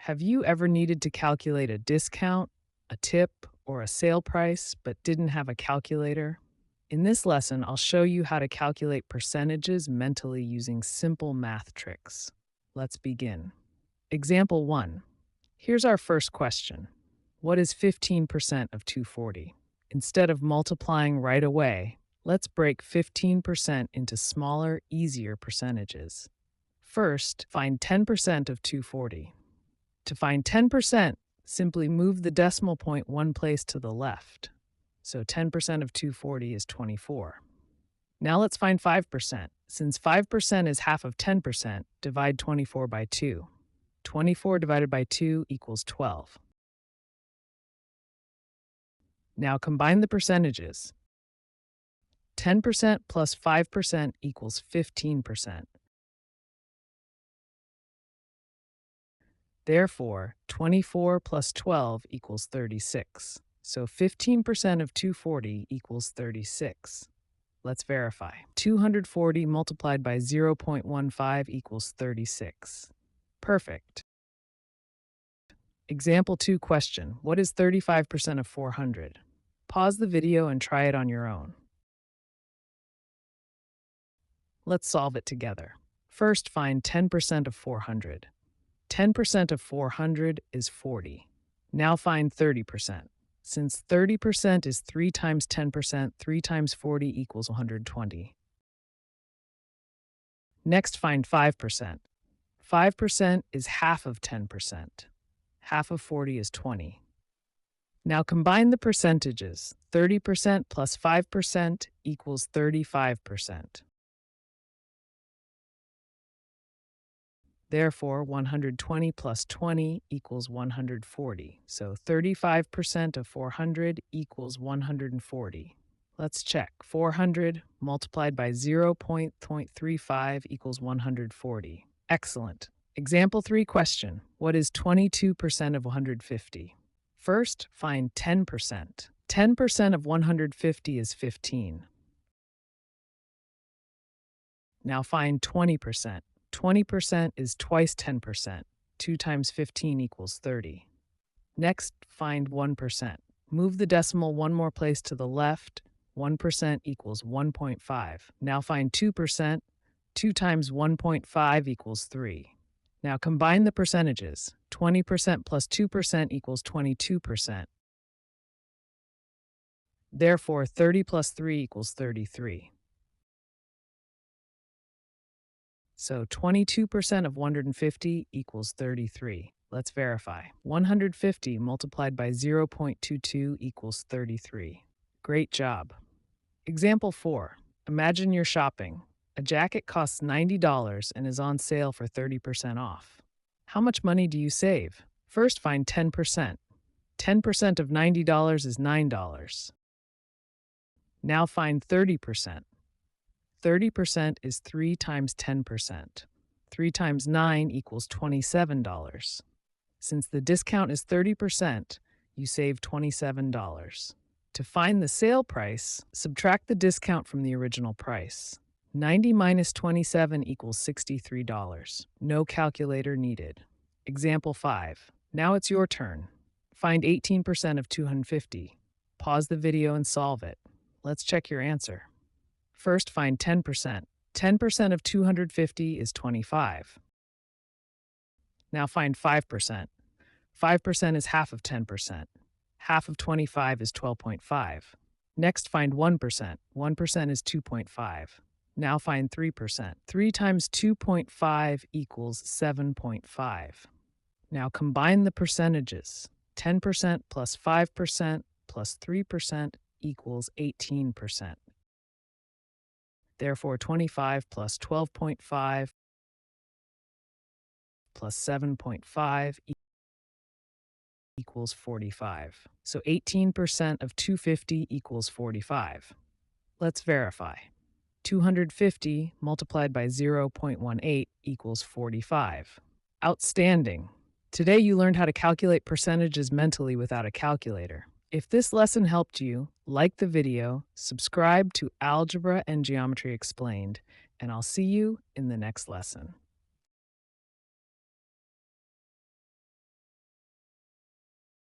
Have you ever needed to calculate a discount, a tip, or a sale price but didn't have a calculator? In this lesson, I'll show you how to calculate percentages mentally using simple math tricks. Let's begin. Example 1. Here's our first question. What is 15% of 240? Instead of multiplying right away, let's break 15% into smaller, easier percentages. First, find 10% of 240. To find 10%, simply move the decimal point one place to the left. So 10% of 240 is 24. Now let's find 5%. Since 5% is half of 10%, divide 24 by 2. 24 divided by 2 equals 12. Now combine the percentages. 10% plus 5% equals 15%. Therefore, 24 plus 12 equals 36. So 15% of 240 equals 36. Let's verify. 240 multiplied by 0.15 equals 36. Perfect. Example 2 question. What is 35% of 400? Pause the video and try it on your own. Let's solve it together. First, find 10% of 400. 10% of 400 is 40. Now find 30%. Since 30% is 3 times 10%, 3 times 40 equals 120. Next, find 5%. 5% is half of 10%. Half of 40 is 20. Now combine the percentages. 30% plus 5% equals 35%. Therefore, 120 plus 20 equals 140. So 35% of 400 equals 140. Let's check. 400 multiplied by 0.35 equals 140. Excellent. Example 3 question. What is 22% of 150? First, find 10%. 10% of 150 is 15. Now find 20%. 20% is twice 10%. 2 times 15 equals 30. Next, find 1%. Move the decimal one more place to the left. 1% equals 1.5. Now find 2%. 2 times 1.5 equals 3. Now combine the percentages. 20% plus 2% equals 22%. Therefore, 30 plus 3 equals 33. So 22% of 150 equals 33. Let's verify. 150 multiplied by 0.22 equals 33. Great job. Example 4. Imagine you're shopping. A jacket costs $90 and is on sale for 30% off. How much money do you save? First, find 10%. 10% of $90 is $9. Now find 30%. 30% is 3 times 10%. 3 times 9 equals $27. Since the discount is 30%, you save $27. To find the sale price, subtract the discount from the original price. 90 minus 27 equals $63. No calculator needed. Example 5. Now it's your turn. Find 18% of 250. Pause the video and solve it. Let's check your answer. First, find 10%. 10% of 250 is 25. Now find 5%. 5% is half of 10%. Half of 25 is 12.5. Next, find 1%. 1% is 2.5. Now find 3%. 3 times 2.5 equals 7.5. Now combine the percentages. 10% plus 5% plus 3% equals 18%. Therefore, 25 plus 12.5 plus 7.5 equals 45. So 18% of 250 equals 45. Let's verify. 250 multiplied by 0.18 equals 45. Outstanding. Today you learned how to calculate percentages mentally without a calculator. If this lesson helped you, like the video, subscribe to Algebra and Geometry Explained, and I'll see you in the next lesson.